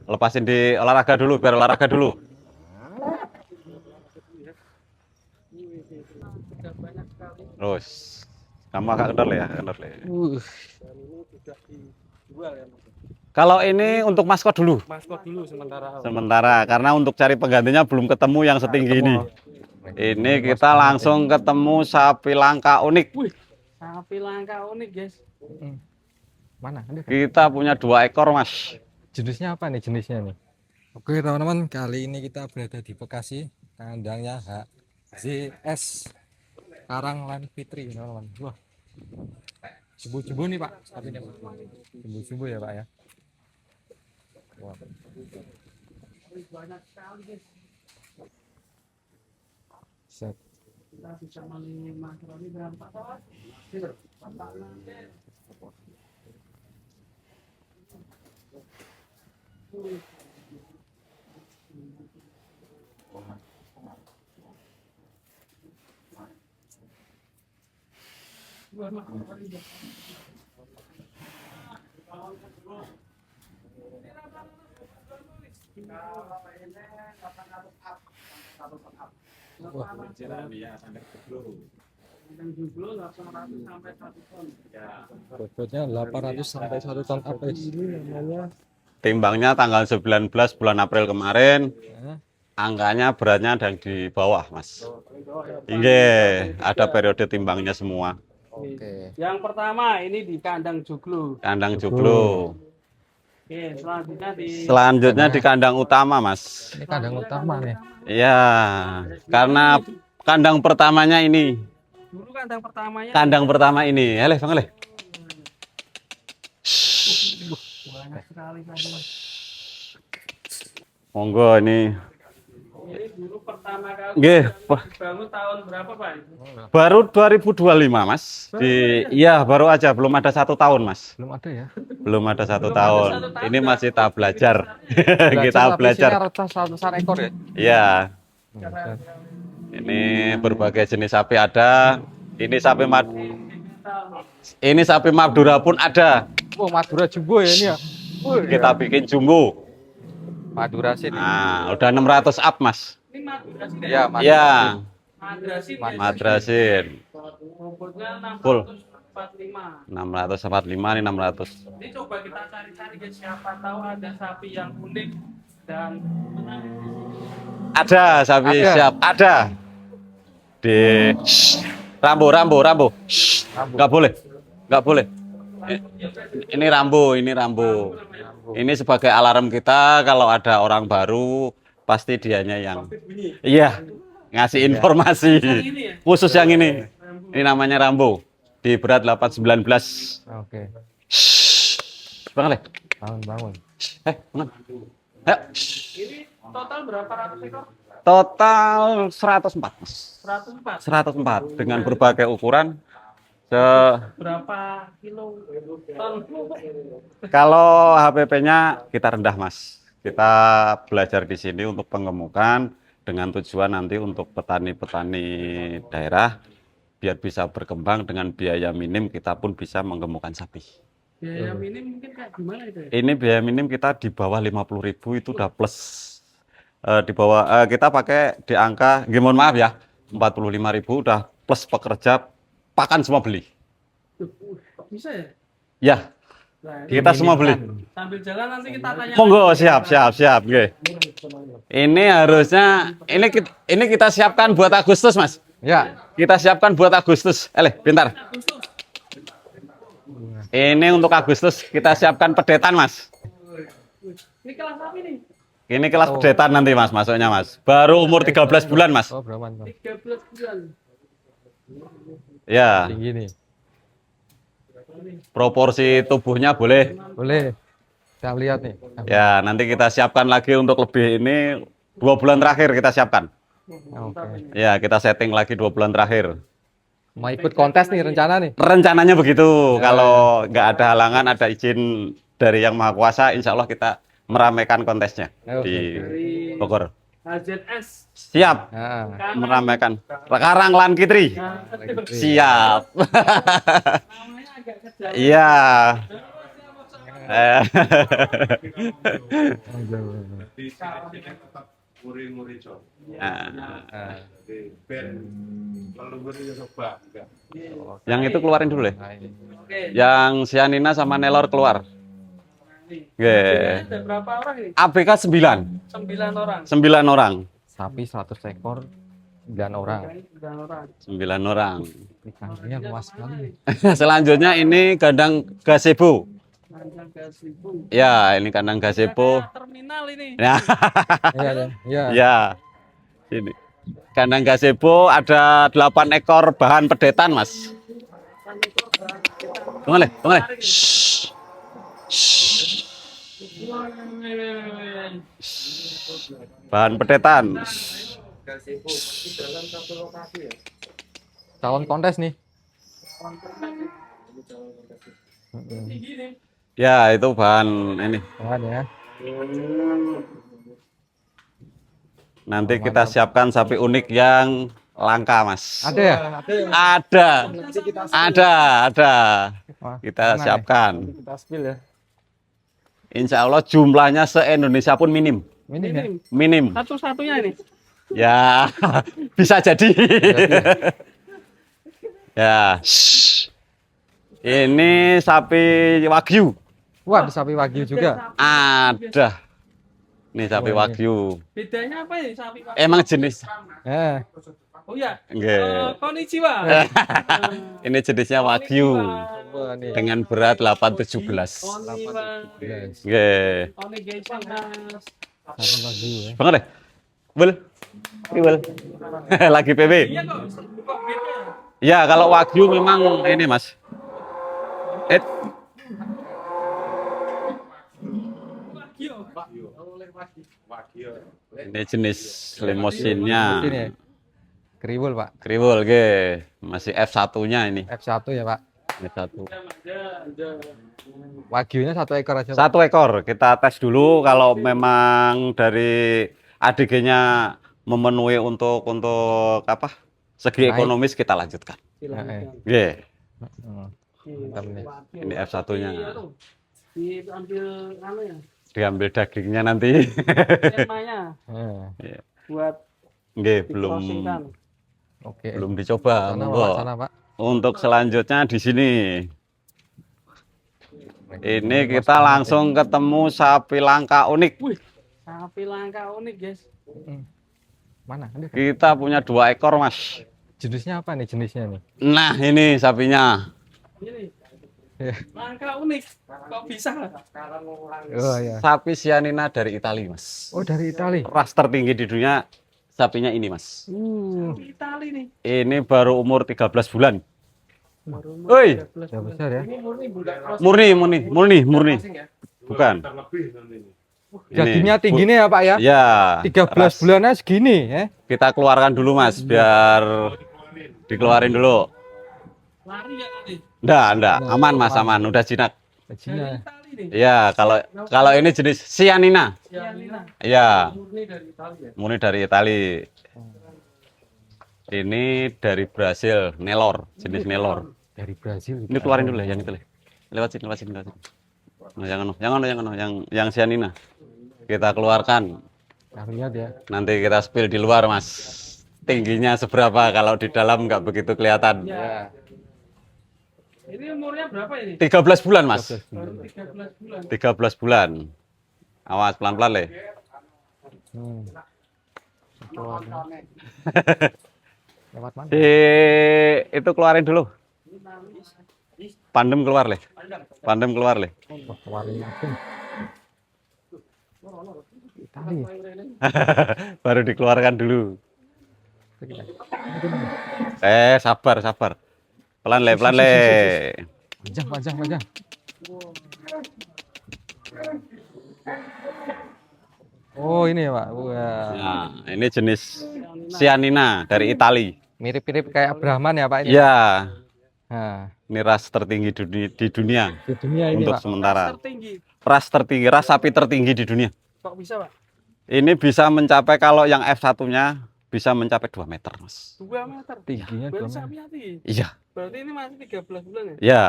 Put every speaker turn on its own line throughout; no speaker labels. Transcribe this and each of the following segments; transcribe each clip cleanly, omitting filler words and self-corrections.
Lepasin di olahraga dulu, biar olahraga dulu. Terus, kamu agak kendor ya, kendor ya. Kalau ini untuk maskot dulu.
Maskot dulu sementara.
Sementara, karena untuk cari penggantinya belum ketemu yang setinggi ini. Ini kita langsung ketemu sapi langka unik.
Wih, sapi langka unik, guys.
Mana? Ada kan?
Kita punya 2 ekor, Mas.
Jenisnya apa nih jenisnya nih? Oke teman-teman, kali ini kita berada di Bekasi, kandangnya HZS Karanglan Fitri, teman-teman. Wah, jumbo-jumbo nih Pak, sapinya jumbo-jumbo ya Pak ya. Wah.
Banyak sekali, guys.
Set.
Kita bisa melihat makroni berapa, Pak?
Bobotnya 800 sampai 1 ton apa ini namanya?
Timbangnya tanggal 19 bulan April kemarin.
Ya.
Angkanya beratnya ada yang di bawah, Mas. Iya, ada periode timbangnya semua.
Oke.
Yang pertama ini di kandang joglo.
Kandang joglo.
Oke,
Selanjutnya di kandang utama, Mas.
Ini kandang utama nih.
Iya, karena kandang pertamanya ini.
Dulu kandang pertamanya.
Kandang pertama ini. Bang Eleh.
Banyak sekali kandang.
Monggo ini.
Ini dulu pertama kali
Nggih,
bangun tahun berapa, Pak?
baru 2025, Mas. Iya, baru aja, belum ada 1 tahun, Mas.
Belum ada ya?
Belum ada 1
Belum ada
tahun.
1 tahun,
Ini
Pak.
masih tahap belajar. Kita belajar.
Ratusan ekor ya?
Iya. Ini berbagai jenis sapi ada. Ini sapi Madura pun ada.
Oh, Madura jumbo ya ini ya?
Kita bikin jumbo.
Madura sih.
Nah, udah 600 up, Mas.
Ini madrasin
Iya,
ya?
Iya,
Madrasin.
madrasin.
Bobotnya
Full.
645.
645 ini 600.
Ini coba kita cari-cari, guys, siapa tahu ada sapi yang unik dan menarik.
Ada sapi
Ada.
siap, ada. Di Rambo. Nggak boleh. Nggak boleh. Ini Rambo. Ini sebagai alarm kita kalau ada orang baru pasti dianya yang iya ngasih informasi.
Ini ya?
Khusus yang ini. Ini namanya Rambo. Di berat 819.
Oke.
Bang Ale.
Bangun.
Bangun. Ayo.
Ini total berapa ratus ekor?
Total 104, Mas.
104.
104 dengan berbagai ukuran.
Berapa kilo ton?
Kalau HPP-nya kita rendah, Mas. Kita belajar di sini untuk pengemukan dengan tujuan nanti untuk petani-petani daerah biar bisa berkembang dengan biaya minim kita pun bisa menggemukkan sapi.
Biaya minim mungkin kayak gimana itu ya?
Ini biaya minim kita di bawah 50.000 itu udah plus. Di bawah kita pakai di angka, mohon maaf ya, 45.000 udah plus pekerja pakan semua beli.
Kok bisa ya?
Ya,
Nah,
kita semua beli.
sambil jalan nanti kita tanya.
Monggo, siap. Nggih. Ini harusnya ini kita siapkan buat Agustus, Mas.
Ya.
Kita siapkan buat Agustus. Pintar. Ini untuk Agustus kita siapkan pedetan, Mas.
Ini kelas apa nih?
Ini kelas pedetan nanti, Mas, masuknya, Mas. Baru umur 13 bulan, Mas.
Oh, berapa Bang?
13 bulan.
Ya,
Tinggi nih.
proporsi tubuhnya boleh.
Boleh. Kita lihat nih.
Ya, nanti kita siapkan lagi untuk lebih ini 2 bulan terakhir kita siapkan.
Oke.
Ya, kita setting lagi 2 bulan terakhir.
Mau ikut kontes nih rencana nih.
Rencananya begitu. Kalau nggak ada halangan, ada izin dari Yang Maha Kuasa, insya Allah kita meramaikan kontesnya di Bogor.
HZS.
Siap
Nah,
meramaikan. Karanglan Fitri. Siap.
Namanya agak kejauhan.
Iya. Eh, nah, yang itu keluarin dulu deh.
Nah, ini.
Oke.
Yang Cyanina sama Nelor keluar. Oke.
Ada berapa orang ini?
ABK 9.
9 orang.
9 orang.
Sapi 100 ekor 9 orang.
9 orang.
9 orang.
Ini kandangnya luas sekali.
Selanjutnya ini kandang gazebo.
Panjang ke 1000.
Ya, ini kandang gazebo.
Kayak terminal ini.
Ya.
Iya, iya.
Ya. Ini. Kandang gazebo ada 8 ekor bahan pedetan, Mas. Tunggu le. Shh. Shh. Bahan pedetan.
Calon kontes nih.
Tinggi nih.
Ya, itu bahan ini.
Bahan ya.
Nanti kita siapkan sapi unik yang langka, Mas.
Ada ya?
Ada.
Wah,
Kita
mana
siapkan.
nih? Kita spill ya.
Insya Allah jumlahnya se-Indonesia pun minim.
Ini ya.
Minim.
Satu-satunya ini.
Ya, bisa jadi. Ya. Shh. Ini sapi Wagyu.
Wah, ada sapi wagyu juga.
Ada. Nih sapi
Wah, ini.
Wagyu.
Bedanya apa ini sapi Pak?
Emang jenis.
Eh,
Oh ya.
Nggih.
Konnichiwa.
Ini jenisnya Wagyu
wah nih.
dengan berat 817.
Konnichiwa.
Guys,
Nggih.
Konnichiwa, Mas.
sapi wagyu ya.
Banget deh. Bel. Bel. Lagi PB.
Iya kok. Kok beda?
Ya, kalau Wagyu memang ini, Mas.
Wagyu.
Ini jenis limusinnya.
Ini ya. Kriwul, Pak.
Kriwul, ge. Masih F1-nya ini.
F1 ya, Pak.
F1.
Wagyunya 1 ekor aja, Pak.
1 ekor. Kita tes dulu kalau memang dari ADG-nya memenuhi untuk apa? Segi
Naik.
ekonomis kita lanjutkan.
Silakan.
Ge.
Hmm. Mantap nih.
Ini F1-nya.
Diambil anu ya,
Diambil dagingnya nanti.
temanya
Eh,
buat
Nggih, belum
diproseskan.
Oke.
belum dicoba.
Sana,
Monggo.
Pak, sana, Pak.
Untuk selanjutnya di sini. Ini kita langsung ketemu sapi langka unik.
Wih, sapi langka unik, guys.
Hmm. Mana? Ada.
Kita punya 2 ekor, Mas.
Jenisnya apa nih jenisnya nih?
Nah, ini sapinya.
Ini
Ya.
langka unik. Kok bisa?
Oh ya.
Sapi Cyanina dari Italia, Mas.
Oh, dari Itali.
Ras tertinggi di dunia sapinya ini, Mas.
Sapi Itali nih.
Ini baru umur 13 bulan.
Baru
Woi,
Udah besar ya.
ini murni budak cross.
murni. Bukan.
Dagingnya tinggi nih ya, Pak ya.
Ya.
13
ras.
bulannya segini ya.
Kita keluarkan dulu, Mas, biar dikeluarin dulu.
Lari ya nanti.
Enggak, aman, Mas, aman. Udah jinak.
Dari
Cina.
Itali nih.
Ya, kalau ini jenis Cyanina.
Cyanina.
Ya,
Murni dari Itali ya.
murni dari Itali. Ini dari Brasil, Nelor, jenis Nelor.
Dari Brasil.
Ini keluarin dulu ya, yang itu. Lewat sini. Nah, yang Cyanina. Kita keluarkan.
Nah, lihat ya.
Nanti kita spill di luar, Mas. Tingginya seberapa kalau di dalam nggak begitu kelihatan.
Ya. Ini umurnya berapa ini?
13 bulan, Mas.
Baru 13 bulan.
13 bulan. Awas pelan-pelan, Le.
Hmm. Lewat mana?
Itu keluarin dulu. Pandem keluar, Le. Pandem keluar, Le.
Wah, warnanya pun. Itali.
Baru dikeluarkan dulu. Sabar. Pelan, Le.
Panjang. Oh, ini ya, Pak. Wah.
Nah, ini jenis Cyanina dari Itali.
Mirip-mirip kayak Brahman ya, Pak ini.
Ya,
Nah,
ini ras tertinggi di dunia
di dunia ini,
untuk
Pak.
sementara.
Tertinggi.
Ras sapi tertinggi di dunia.
Kok bisa, Pak?
Ini bisa mencapai, kalau yang F1-nya bisa mencapai 2 meter, Mas.
2 meter.
Tingginya
Berarti
2
sapi hati.
Iya,
Berarti ini masih 13 bulan ya?
ya.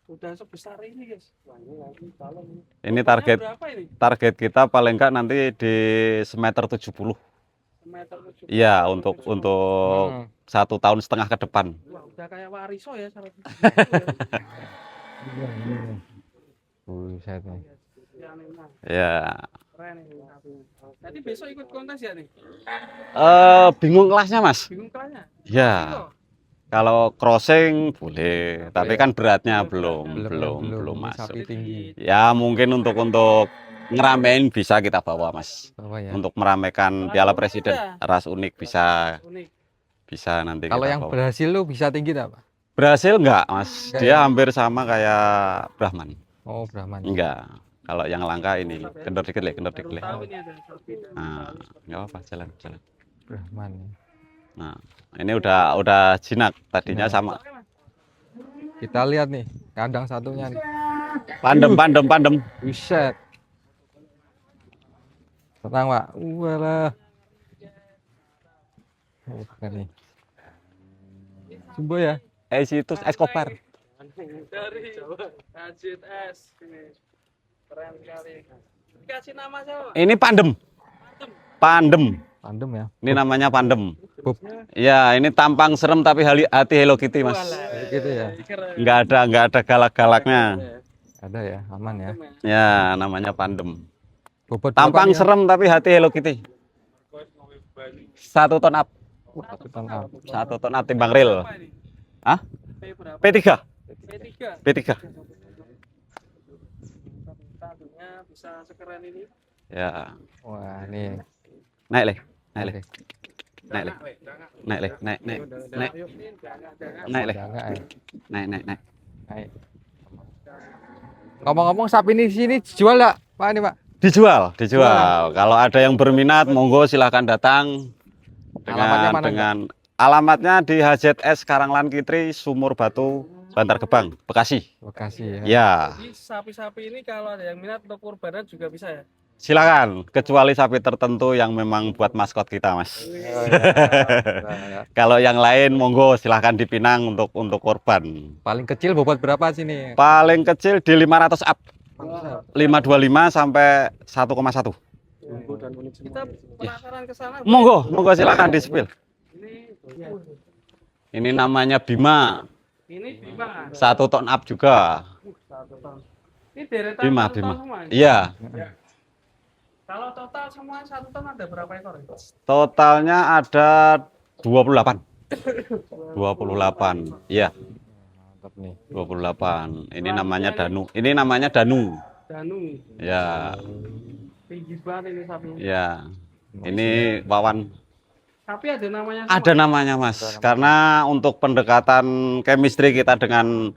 Udah sebesar ini guys. Wah, ini nanti kalau
Ini
ukurannya berapa ini?
target kita paling enggak nanti di semeter 70.
Meter 70.
Iya, untuk
Hmm.
1,5 tahun ke depan.
Wah, udah kayak wariso ya 170
Iya, iya. Buset nih.
ya. Yang ini, nah,
Ya.
keren ini sapinya. Nanti besok ikut kontes ya nih?
Bingung kelasnya, Mas.
Bingung kelasnya?
Ya.
Kilo?
Kalau crossing boleh, tapi kan beratnya
Belum,
belum
Ini
masuk.
sapi tinggi.
Ya, mungkin untuk ngeramein bisa kita bawa, Mas.
Apa ya?
Untuk meramaikan
Ras
Piala
unik
Presiden,
ada?
ras unik bisa
Unik.
nanti
Kalau
kita
yang
bawa.
berhasil lu bisa tinggi tak, Pak?
Berhasil enggak, Mas?
Enggak
Dia
ya?
hampir sama kayak Brahman.
Oh, Brahman.
Enggak. Kalau yang langka ini kendor dikit, Le, kendor dikit,
Baru
Le.
tahu ini ada sapi dan
Nah, enggak apa-apa, jalan.
Brahman.
Nah, ini udah jinak. Tadinya
Jinak.
sama.
Oke, Mas.
Kita lihat nih kandang satunya nih.
Pandem.
Buset. Tenang, Pak. Walah. Oh, keren nih. Jumbo ya?
Situs Escobar.
Dari HZS ini. Keren sekali. Dikasih nama siapa?
Ini Pandem. Pandem.
Pandem ya.
Ini namanya Pandem.
Bob.
Ya, ini tampang serem tapi hati Hello Kitty, Mas.
Walah,
Gitu ya.
keren.
Enggak ada galak-galaknya.
Ada ya, aman ya.
Ya, namanya Pandem.
Bobot
Tampang
berapa nih, ya?
serem tapi hati Hello Kitty. 1 ton up.
1 ton up.
1 ton up timbang real.
Berapa ini?
Hah?
P berapa?
P3.
P3.
P3.
Satunya bisa sekeren ini.
Ya.
Wah, nih.
Naik, Le.
Oke.
Naik.
Ini jangan-jangan.
Naik, Le.
Jangan, ya.
Naik.
Naik. Ngomong-ngomong sapi ini di sini dijual nggak, Pak ini, Pak?
Dijual. Kalau ada yang berminat, monggo silahkan datang.
Alamatnya mana,
dengan alamatnya di HZS Karanglan Kitri, Sumur Batu, Bantar Gebang, Bekasi.
Bekasi ya.
Ya,
Jadi sapi-sapi ini kalau ada yang minat untuk kurbanan juga bisa ya?
silakan. Kecuali sapi tertentu yang memang buat maskot kita, Mas.
Oh, iya.
Kalau yang lain, monggo silahkan dipinang untuk korban.
Paling kecil bobot berapa sini?
Paling kecil di 500 up,
Mantap.
525 sampai 1,1.
Kita penasaran ke sana.
Monggo silahkan di spill.
Ini
Ini namanya Bima,
ini Bima.
1 ton up juga.
1 ton. Ini deretan
Bima.
1 ton semua.
Iya,
Kalau total semua 1 ton ada berapa ekor?
totalnya ada 28. 28. Iya,
Mantap nih.
28. Ini namanya Danu.
Danu.
Ya,
Tinggi banget ini sapinya.
ya. Ini Wawan.
Tapi ada namanya semua.
Ada namanya, Mas. Karena untuk pendekatan chemistry kita dengan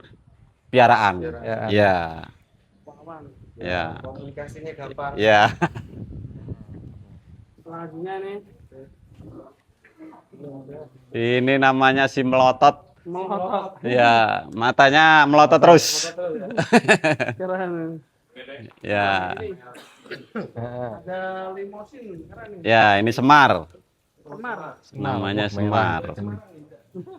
piaraan.
Piaraan.
Ya,
Wawan.
ya.
Komunikasinya gampang.
Ya.
Selanjutnya nih.
Ini namanya si melotot.
Melotot.
Ya, matanya melotot terus.
Keren.
Ya.
Ini
Heeh.
ada limosin. Keren nih.
Ya, ini Semar.
Semar.
Namanya
Wah, mewah.
Semar.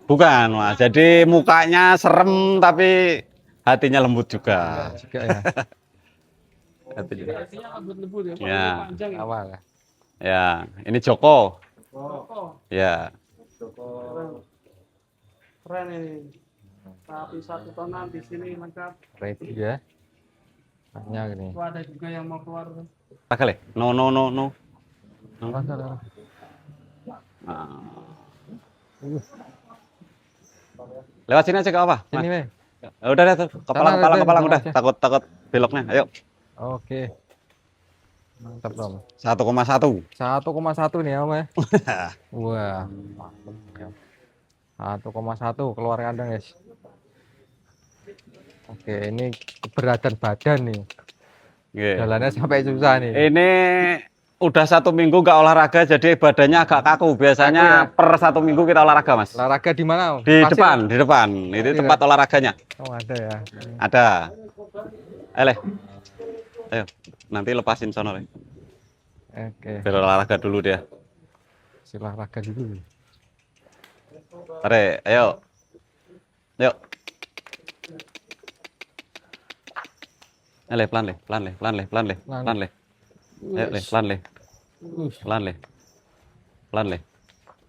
Bukan, Mas. Jadi mukanya serem tapi hatinya lembut juga.
Juga ya.
Biasanya lembut-lembut ya.
Ya.
Panjang ya.
Awal ya.
Ya, ini Joko.
Oh,
Ya.
keren. Keren ini. Sapi 1 tonan di sini lengkap.
Ready ya. Banyak nih.
Tuh ada juga yang mau keluar.
Kali. No.
Apa salah?
Nah. Lewat sini aja gak apa?
Sini,
Mas.
Weh.
Udah deh tuh.
Sana,
Kepala
sana
udah.
aja.
Takut beloknya. Ayo.
Oke. Mantap, Om.
1,1.
1,1 nih, Om ya. Wah, mantap ya. 1,1 keluar kandang, guys. Oke, ini keberatan badan nih.
Oke.
Jalannya sampai susah nih.
Ini udah 1 minggu nggak olahraga jadi badannya agak kaku. Biasanya per 1 minggu kita olahraga, Mas.
Olahraga di mana, Om?
Di
Pasir?
depan. Itu
Pasir,
tempat olahraganya.
Oh, ada ya.
Ada. Ayo, nanti lepasin sono, Le.
Oke,
Biar olahraga dulu dia.
olahraga dulu.
Are, ayo. Yuk. Pelan le, pelan le, pelan le, pelan le, pelan le. Ayo le, pelan le, pelan le, pelan le.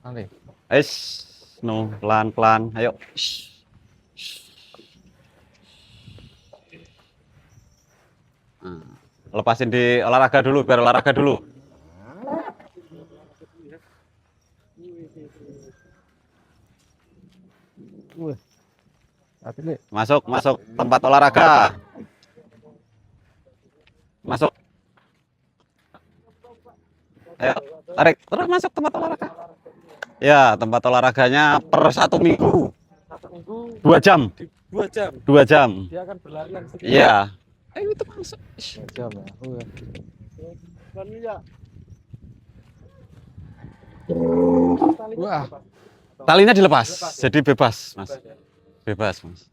Ale.
Es, no, pelan pelan. Ayo. Nah, lepasin di olahraga dulu, biar olahraga dulu.
Hati le.
Masuk, masuk tempat olahraga. Masuk. Ayo, tarik. Terus masuk tempat olahraga. Ya, tempat olahraganya per 1 minggu. 2 jam.
2 jam
2 jam.
dia akan berlarian sedikit.
Iya. Ayo itu masuk.
Jam ya.
Ya.
Wah.
Talinya dilepas, jadi bebas, Mas. Bebas, Mas.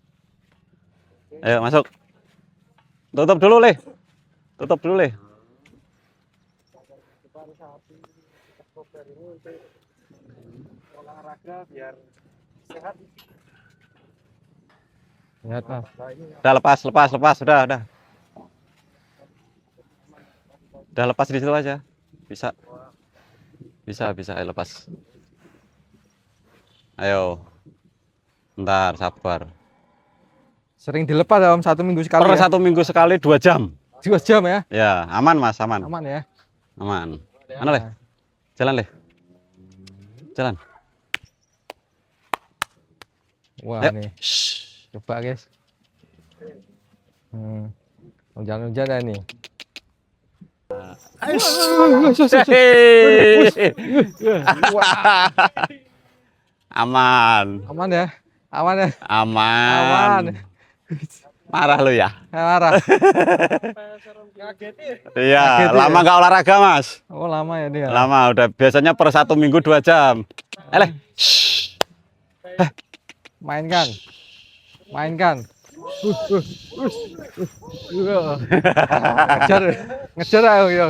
Ayo masuk. Tutup dulu, Le. Tutup dulu, Le.
Olahraga biar sehat.
Lihat Mas.
Udah lepas, lepas, lepas, udah. Udah lepas di situ aja. Bisa. Bisa, ayo lepas. Ayo. Bentar, sabar.
Sering dilepas dalam 1 minggu sekali.
Per
Ya?
1 minggu sekali 2 jam.
2 jam ya.
Ya, aman, Mas, aman.
Aman ya.
Aman. Mana, Le? Jalan, Le. Jalan.
Wah
Ayo.
nih. Coba guys. Hujan-hujan ya nih.
Aman.
Aman ya. Aman ya.
Aman. Marah lu ya?
Marah.
Kaget
Iya,
Kaget ya?
lama nggak olahraga, Mas.
Oh lama ya dia.
Lama, udah biasanya per 1 minggu 2 jam. Le.
Mainkan. Mainkan. Ngejar. Ngejar ayo yo.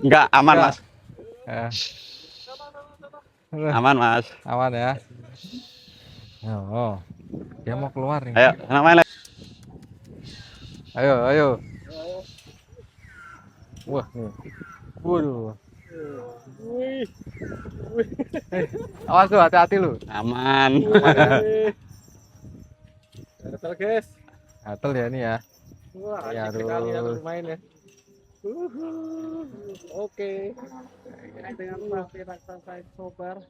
Enggak, aman,
Enggak.
Mas.
Ya.
Aman, Mas.
Aman ya. Oh. Dia mau keluar nih.
Ayo, sana main, Le.
Ayo. Wah, nih. Waduh. Awas lu, hati-hati lu.
Aman.
Betul guys.
Gatel ya ini ya.
Wah,
Ya,
asik sekali ya
aduh.
bermain ya. Oke. Dengan Raffi Raksasa Sobar.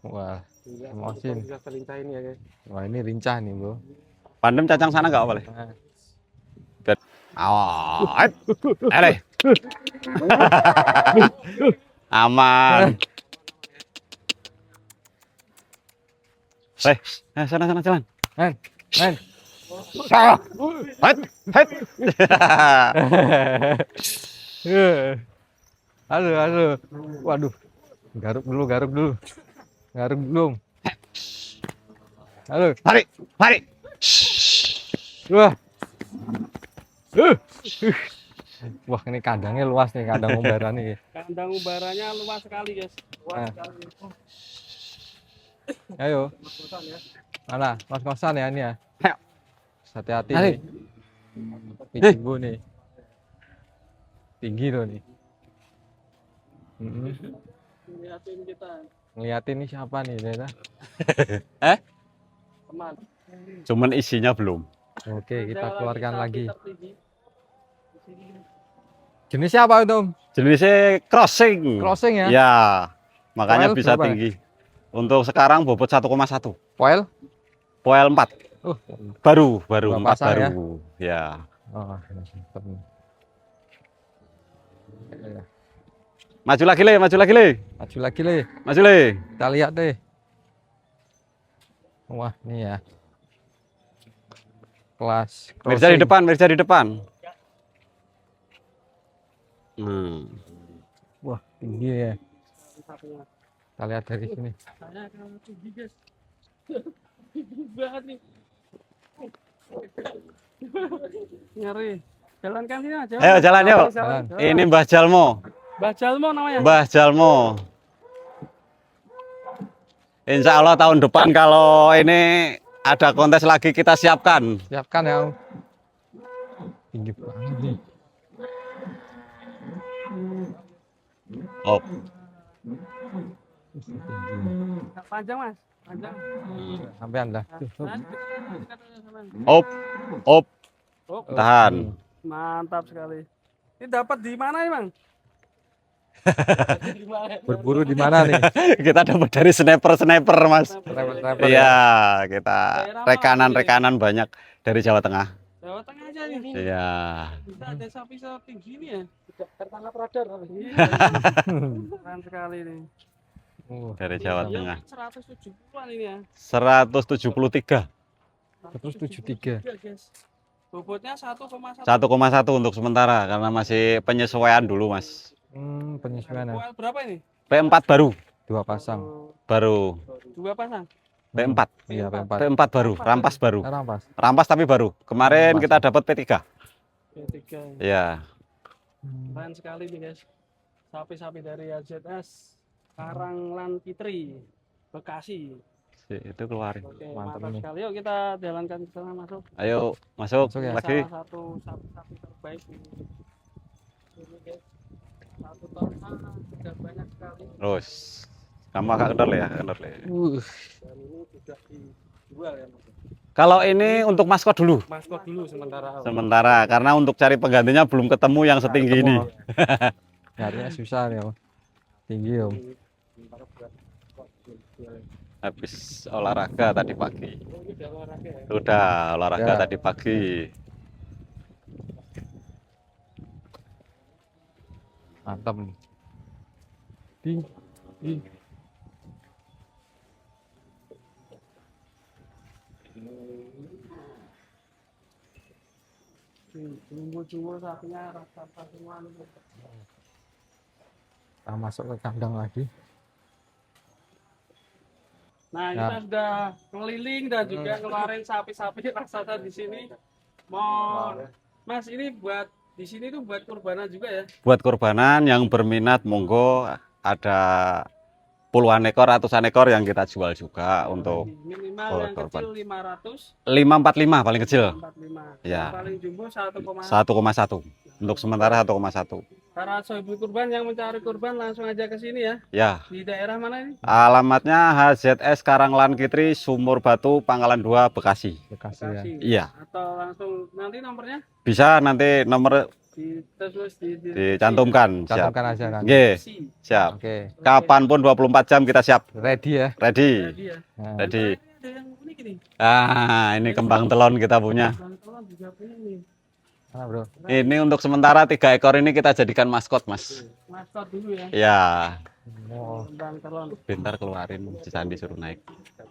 Wah,
Iya,
Emosin.
bisa selincahin ya guys.
wah ini rincah nih, Bro.
Pandem cacang sana nggak boleh.
Nah,
Awas. Le. Aman. Sana jalan.
men. Aduh. Waduh. Garuk dulu. Garuk belum. Aduh.
Tarik.
Wah. Wah, ini kandangnya luas nih, kandang umbaran nih.
Kandang ubaranya luas sekali guys. Luas
Nah.
sekali.
Ayo.
Kosan ya.
Mana? Kos-kosan ya ini ya.
Ayo.
Hati-hati
Tarik.
nih. Tinggi nih. Tinggi loh nih.
Lihatin kita
Ngeliatin nih siapa nih, Deda?
teman.
Cuman isinya belum.
Oke, kita
Ada
keluarkan
sapi
lagi.
tertinggi di sini.
Jenisnya apa itu, Om?
Jenisnya crossing.
Crossing ya?
Ya, makanya
Poil
bisa
berapa ya?
tinggi. Untuk sekarang bobot 1,1.
Poil?
Poil 4. Baru
Dua
4
pasang ya?
baru. Ya.
Oh, mantap nih. Ya.
Maju lagi, Le.
Maju lagi, Le.
Maju, Le.
Kita lihat deh. Wah, ini ya. Kelas
Mirza di depan.
Wah, tinggi ya.
Sapinya.
Kita lihat dari sini.
Saya akan tinggi guys. Tinggi banget nih. Ngeri. Jalankan sini aja.
Ayo, jalan, yuk.
Jalan.
Ini Mbah Jalmo.
Mbah Jalmo namanya.
Mbah Jalmo. Insya Allah tahun depan kalau ini ada kontes lagi kita siapkan.
Siapkan ya, Om. Tinggi banget nih.
Op,
Tinggi.
Panjang mas, panjang.
Sampai anda.
op, op,
Oh,
tahan.
mantap sekali. Ini dapat di mana ya, Bang?
Berburu di mana nih?
Kita dapat dari sniper, Mas.
Sniper ya?
Iya, kita rekanan-rekanan banyak dari Jawa Tengah.
Jawa Tengah aja nih.
Iya.
Bisa ada sapi setinggi ini ya. Tidak tertangkap radar. Iya. Keren sekali nih.
Dari Jawa
Iya,
Tengah.
170-an ini ya.
173.
173.
Guys. Bobotnya 1,1.
1,1 untuk sementara karena masih penyesuaian dulu, Mas.
Penyesuaian ya.
Kual berapa ini?
P4 baru,
2 pasang.
baru.
2 pasang.
P4.
Iya, P4.
P4 baru, rampas baru.
Rampas.
Rampas tapi baru. Kemarin
Rampas.
kita dapat P3.
P3.
Iya.
Keren sekali nih guys. Sapi-sapi dari AZS Karanglan Fitri, Bekasi.
Itu keluarin.
Oke,
Mantap
mantap
nih.
sekali. Yuk kita jalankan ke sana masuk.
Ayo, masuk
Masuk ya.
lagi.
Salah satu sapi-sapi terbaik di sini guys. 1 ton sudah banyak sekali.
Terus. Kamu agak kendor ya, kendor ya.
Dan ini sudah dijual ya mas.
Kalau ini untuk maskot dulu.
Maskot dulu sementara.
Sementara karena untuk cari penggantinya belum ketemu yang setinggi ini.
Nyarinya susah nih, Om. Tinggi, Om.
Sementara buat jual.
Habis olahraga tadi pagi.
Oh, ini udah olahraga ya.
Udah olahraga
Ya.
tadi pagi.
Mantap nih. Tinggi.
Jumbo-jumbo sapinya rata-rata semua nih.
Kita masuk ke kandang lagi.
Nah,
Ya.
kita sudah keliling dan juga ngeluarin sapi-sapi raksasa di sini. Mau, Mas, ini buat di sini tuh buat kurbanan juga ya?
Buat kurbanan yang berminat monggo, ada puluhan ekor, ratusan ekor yang kita jual juga untuk
Minimal
buat
yang
korban.
kecil 500,
545 paling kecil.
45.
Ya.
Yang paling jumbo 1,1.
1,1. Untuk sementara 1,1.
Para sohibul kurban yang mencari kurban langsung aja ke sini ya.
Ya.
Di daerah mana ini?
Alamatnya HZS Karanglan Kitri, Sumur Batu, Pangkalan 2, Bekasi.
Bekasi ya.
Bekasi.
Iya.
Atau langsung nanti nomornya
Bisa nanti nomor
ditulis di
dicantumkan. Siap.
Cantumkan aja kan.
Oke,
Si.
siap.
Oke.
Kapanpun 24 jam kita siap.
Ready ya.
Ready.
Jadi ya.
Nah,
Ready.
Ada yang unik ini.
Ini kembang telon kita punya.
Bang juga punya nih.
mana, Bro?
Ini untuk sementara 3 ekor ini kita jadikan maskot, Mas.
Maskot dulu ya.
Ya,
Oh,
Bang telon.
bentar keluarin si Sandi suruh naik.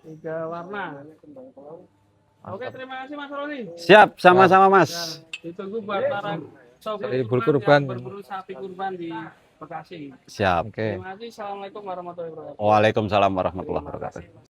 3 warna. Oke, terima kasih Mas Roni.
Siap, sama-sama,
Ya,
Mas.
ditunggu buat para
Sohibul
kurban
kurban.
yang berburu sapi kurban di Bekasi.
Siap.
oke.
Terima kasih. Assalamualaikum warahmatullahi wabarakatuh.
Waalaikumsalam warahmatullahi wabarakatuh.